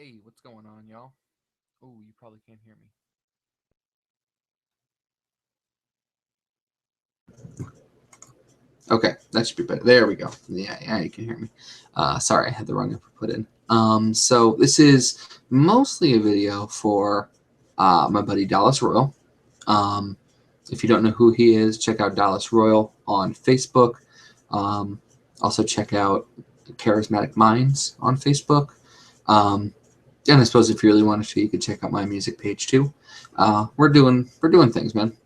Hey, what's going on, y'all? Oh, you probably can't hear me. Okay, that should be better. There we go. Yeah, you can hear me. Sorry, I had the wrong info put in. So this is mostly a video for my buddy Dallas Royal. Um, if you don't know who he is, check out Dallas Royal on Facebook. Um, also check out Charismatic Minds on Facebook. Um, and I suppose if you really wanted to, you could check out my music page too. We're doing things, man.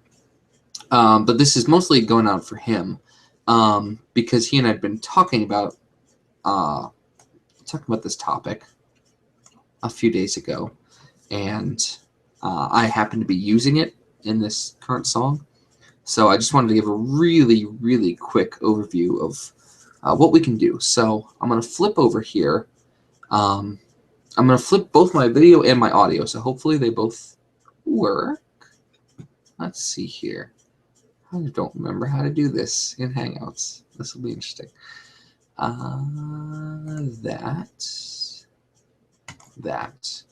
But this is mostly going out for him because he and I'd been uh, talking about this topic a few days ago, and I happen to be using it in this current song. So I just wanted to give a really, really quick overview of what we can do. So I'm going to flip over here. Um, I'm going to flip both my video and my audio, so hopefully they both work. Let's see here. I don't remember how to do this in Hangouts. This will be interesting. That.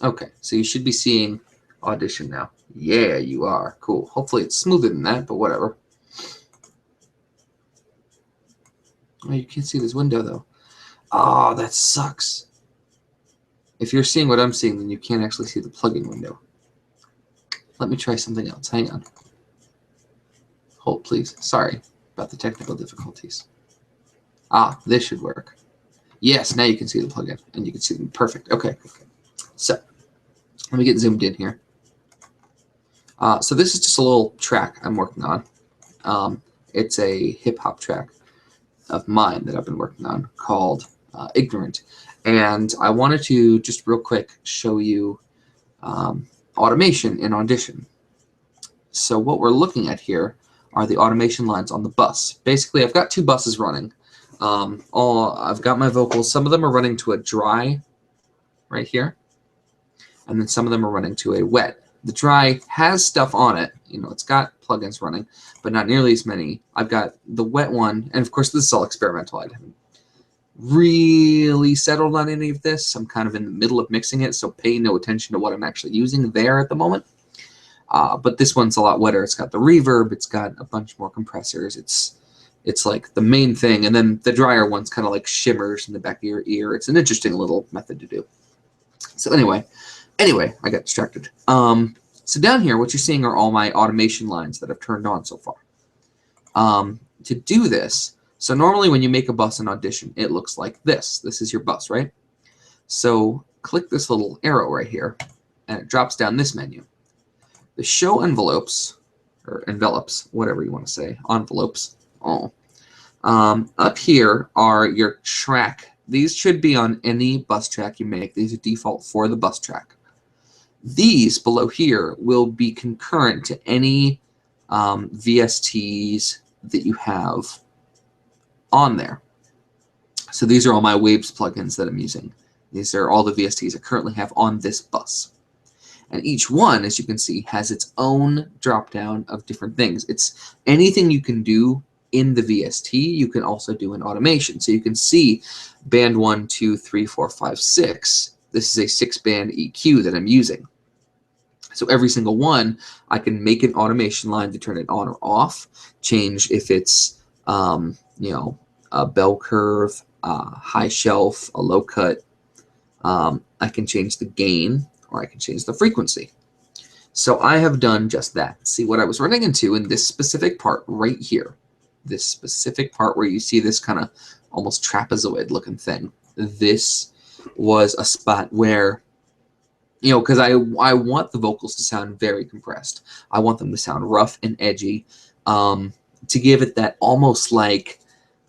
Okay, so you should be seeing Audition now. Yeah, you are. Cool. Hopefully it's smoother than that, but whatever. Oh, you can't see this window, though. Oh, that sucks. If you're seeing what I'm seeing, then you can't actually see the plugin window. Let me try something else. Hang on. Hold, please. Sorry about the technical difficulties. Ah, this should work. Yes, now you can see the plugin, and you can see them perfect. Okay. So, let me get zoomed in here. So this is just a little track I'm working on. It's a hip-hop track of mine that I've been working on called Ignorant. And I wanted to just real quick show you automation in Audition. So what we're looking at here are the automation lines on the bus. Basically, I've got two buses running. I've got my vocals. Some of them are running to a dry right here, and then some of them are running to a wet. The dry has stuff on it. You know, it's got plugins running, but not nearly as many. I've got the wet one, and of course, this is all experimental. I haven't really settled on any of this. I'm kind of in the middle of mixing it, so pay no attention to what I'm actually using there at the moment. But this one's a lot wetter. It's got the reverb. It's got a bunch more compressors. It's like the main thing, and then the drier one's kind of like shimmers in the back of your ear. It's an interesting little method to do. So anyway, I got distracted. So down here, what you're seeing are all my automation lines that I've turned on so far. To do this, so normally when you make a bus in Audition, it looks like this. This is your bus, right? So click this little arrow right here, and it drops down this menu. The show envelopes, or envelopes, whatever you want to say, envelopes. Up here are your track. These should be on any bus track you make. These are default for the bus track. These below here will be concurrent to any VSTs that you have on there. So these are all my Waves plugins that I'm using. These are all the VSTs I currently have on this bus. And each one, as you can see, has its own drop-down of different things. It's anything you can do in the VST, you can also do in automation. So you can see band 1, 2, 3, 4, 5, 6. This is a 6-band EQ that I'm using. So every single one, I can make an automation line to turn it on or off, change if it's, a bell curve, high shelf, a low cut. I can change the gain, or I can change the frequency. So I have done just that. See, what I was running into in this specific part right here, this specific part where you see this kind of almost trapezoid looking thing, this was a spot where, because I want the vocals to sound very compressed. I want them to sound rough and edgy, to give it that almost like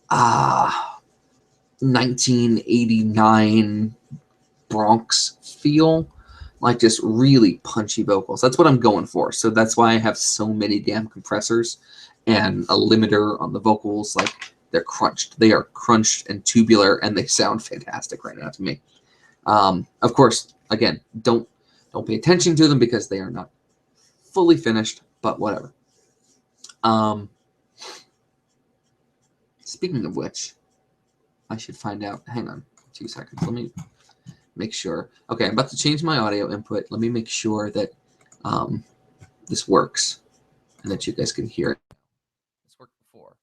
1989 Bronx feel, like just really punchy vocals. That's what I'm going for. So that's why I have so many damn compressors and a limiter on the vocals. Like, they're crunched. They are crunched and tubular, and they sound fantastic right now to me. Of course, again, don't pay attention to them because they are not fully finished, but whatever. Speaking of which, I should find out. Hang on 2 seconds. Let me make sure. Okay, I'm about to change my audio input. Let me make sure that this works and that you guys can hear it. This worked before.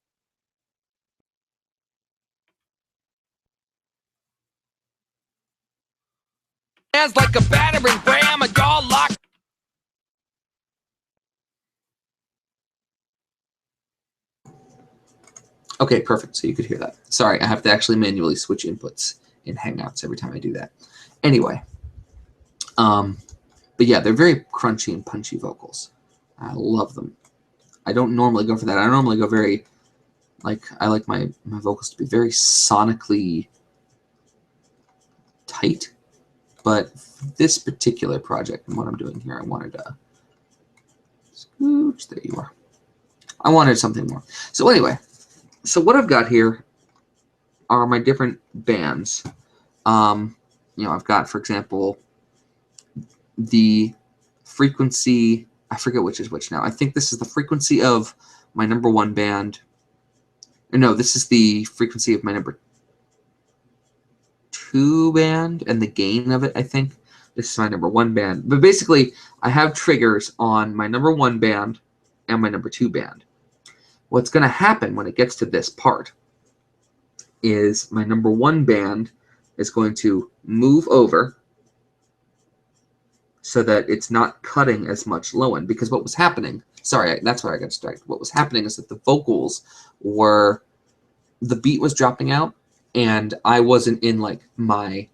As like a battering ram, a jaw lock. Okay, perfect. So you could hear that. Sorry, I have to actually manually switch inputs in Hangouts every time I do that. Anyway, but yeah, they're very crunchy and punchy vocals. I love them. I don't normally go for that. I normally go very, I like my vocals to be very sonically tight. But this particular project and what I'm doing here, I wanted to scooch. There you are. I wanted something more. So anyway, so what I've got here are my different bands. You know, I've got, for example, the frequency. I forget which is which now. I think this is the frequency of my number 1 band. No, this is the frequency of my number 2 band and the gain of it, I think. This is my number 1 band. But basically, I have triggers on my number 1 band and my number 2 band. What's going to happen when it gets to this part is my number 1 band is going to move over so that it's not cutting as much low end. Because what was happening, sorry, that's where I got distracted. What was happening is that the vocals were, the beat was dropping out, and I wasn't in like my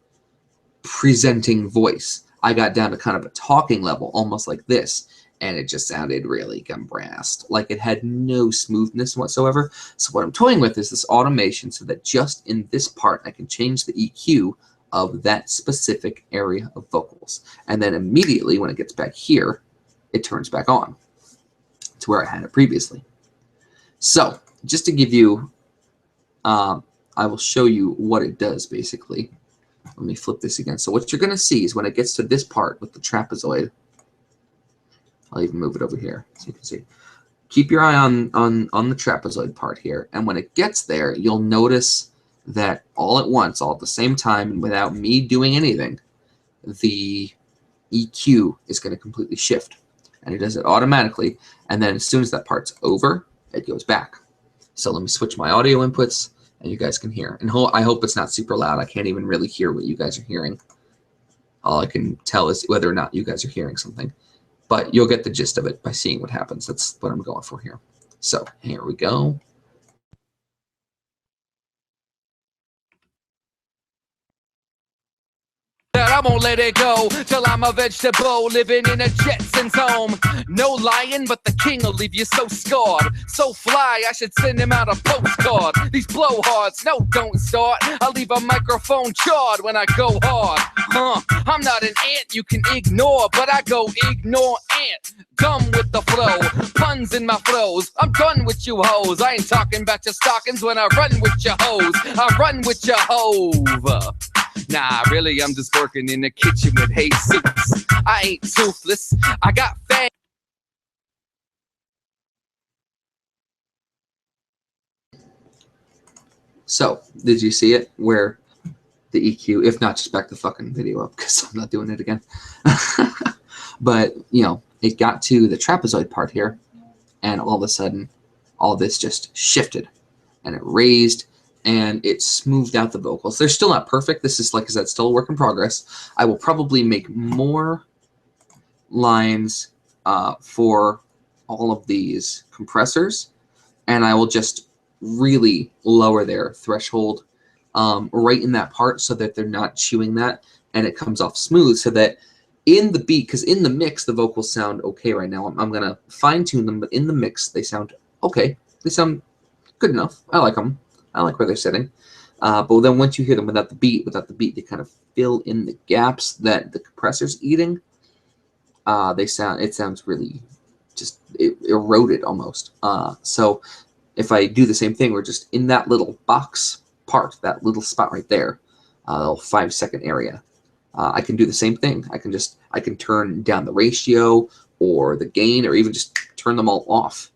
presenting voice. I got down to kind of a talking level, almost like this, and it just sounded really compressed. Like it had no smoothness whatsoever. So what I'm toying with is this automation so that just in this part, I can change the EQ of that specific area of vocals. And then immediately when it gets back here, it turns back on to where I had it previously. So just to give you, I will show you what it does basically. Let me flip this again. So what you're going to see is when it gets to this part with the trapezoid, I'll even move it over here so you can see. Keep your eye on the trapezoid part here. And when it gets there, you'll notice that all at once, all at the same time, and without me doing anything, the EQ is going to completely shift. And it does it automatically. And then as soon as that part's over, it goes back. So let me switch my audio inputs, and you guys can hear. And I hope it's not super loud. I can't even really hear what you guys are hearing. All I can tell is whether or not you guys are hearing something. But you'll get the gist of it by seeing what happens. That's what I'm going for here. So here we go. That I won't let it go till I'm a vegetable living in a Jetsons home. No lying, but the king will leave you so scarred. So fly, I should send him out a postcard. These blowhards, no, don't start. I leave a microphone charred when I go hard. I'm not an ant you can ignore, but I go ignore ant. Dumb with the flow, puns in my flows. I'm done with you hoes. I ain't talking about your stockings when I run with your hoes. I run with your hove. Nah, really, I'm just working in the kitchen with Jesus. I ain't toothless. I got fangs. So, did you see it? Where the EQ, if not, just back the fucking video up because I'm not doing it again. But, you know, it got to the trapezoid part here, and all of a sudden, all this just shifted, and it raised, and it smoothed out the vocals. They're still not perfect. This is, like I said, still a work in progress. I will probably make more lines for all of these compressors, and I will just really lower their threshold right in that part so that they're not chewing that, and it comes off smooth so that in the beat, because in the mix, the vocals sound okay right now. I'm going to fine-tune them, but in the mix, they sound okay. They sound good enough. I like them. I like where they're sitting. But then once you hear them without the beat, they kind of fill in the gaps that the compressor's eating. It sounds really just eroded almost. So if I do the same thing, we're just in that little box part, that little spot right there, little 5-second area. I can do the same thing. I can turn down the ratio or the gain, or even just turn them all off.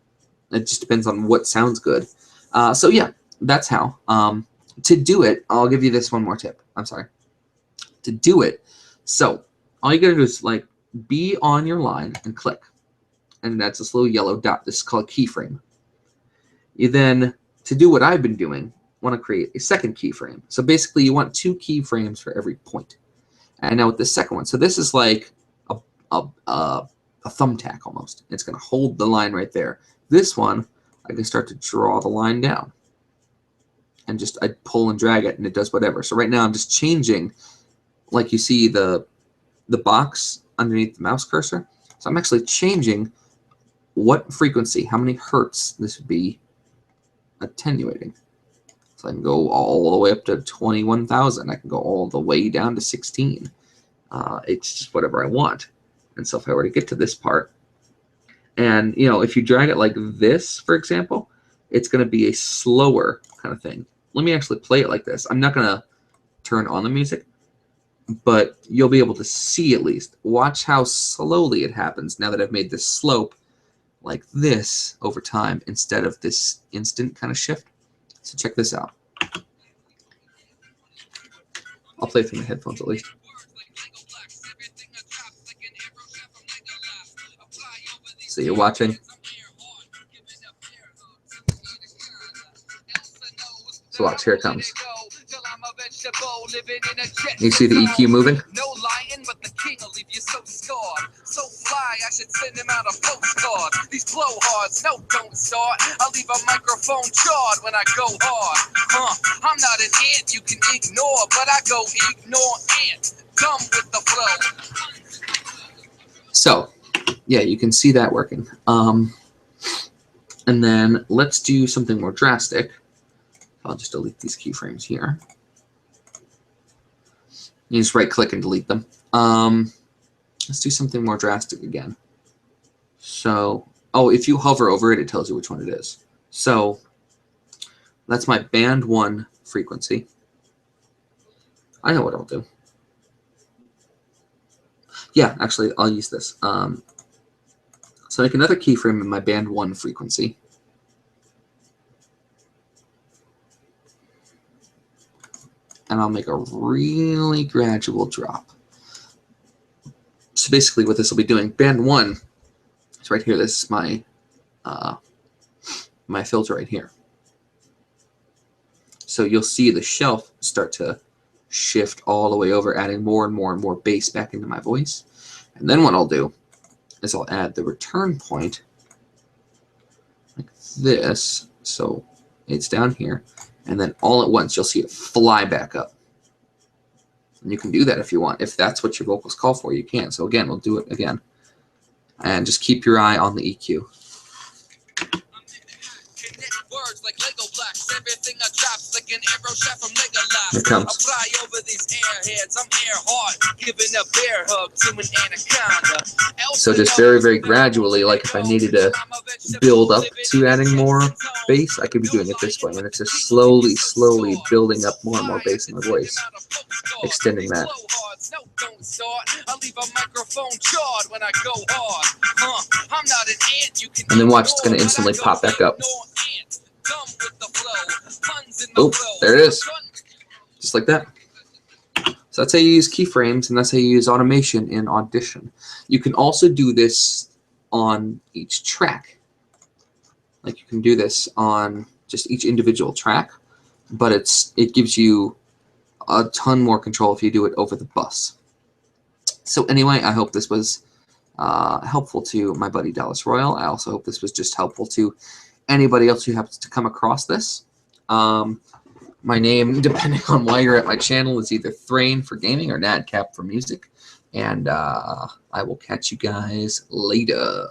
It just depends on what sounds good. So yeah, that's how. To do it, I'll give you this one more tip. I'm sorry. to do it. So all you gotta do is like be on your line and click. And that's this little yellow dot. This is called keyframe. You then, to do what I've been doing, want to create a second keyframe. So basically you want 2 keyframes for every point. And now with the second one, so this is like a thumbtack almost. It's going to hold the line right there. This one, I can start to draw the line down. And just I pull and drag it and it does whatever. So right now I'm just changing, like you see the box underneath the mouse cursor. So I'm actually changing what frequency, how many hertz this would be attenuating. So I can go all the way up to 21,000. I can go all the way down to 16. It's just whatever I want. And so if I were to get to this part, and you know, if you drag it like this, for example, it's going to be a slower kind of thing. Let me actually play it like this. I'm not going to turn on the music, but you'll be able to see at least. Watch how slowly it happens now that I've made this slope like this over time instead of this instant kind of shift. So check this out. I'll play through my headphones at least. So you're watching. So watch, here it comes. You see the EQ moving? No lion, but the king will leave you so scarred. So fly, I should send him out a postcard. These blowhards, no, don't start. I'll leave a microphone charred when I go hard. I'm not an ant you can ignore, but I go ignore ant. Dumb with the flow. So, yeah, you can see that working. And then let's do something more drastic. I'll just delete these keyframes here. You just right click and delete them. Let's do something more drastic again. So, oh, if you hover over it, it tells you which one it is. So that's my band 1 frequency. I know what I'll do. Yeah, actually, I'll use this. So make another keyframe in my band 1 frequency. And I'll make a really gradual drop. So basically what this will be doing, band 1 is right here. This is my my filter right here. So you'll see the shelf start to shift all the way over, adding more and more and more bass back into my voice. And then what I'll do is I'll add the return point like this. So it's down here. And then all at once, you'll see it fly back up. And you can do that if you want. If that's what your vocals call for, you can. So again, we'll do it again. And just keep your eye on the EQ. Here it comes. So just very, very gradually, like if I needed to build up to adding more bass, I could be doing it this way. And it's just slowly, slowly building up more and more bass in my voice, extending that. And then watch, it's going to instantly pop back up. Oh, there it is. Just like that. So that's how you use keyframes, and that's how you use automation in Audition. You can also do this on each track. Like you can do this on just each individual track, but it gives you a ton more control if you do it over the bus. So anyway, I hope this was helpful to my buddy Dallas Royal. I also hope this was just helpful to anybody else who happens to come across this. My name, depending on why you're at my channel, is either Thrain for gaming or Nadcap for music. And I will catch you guys later.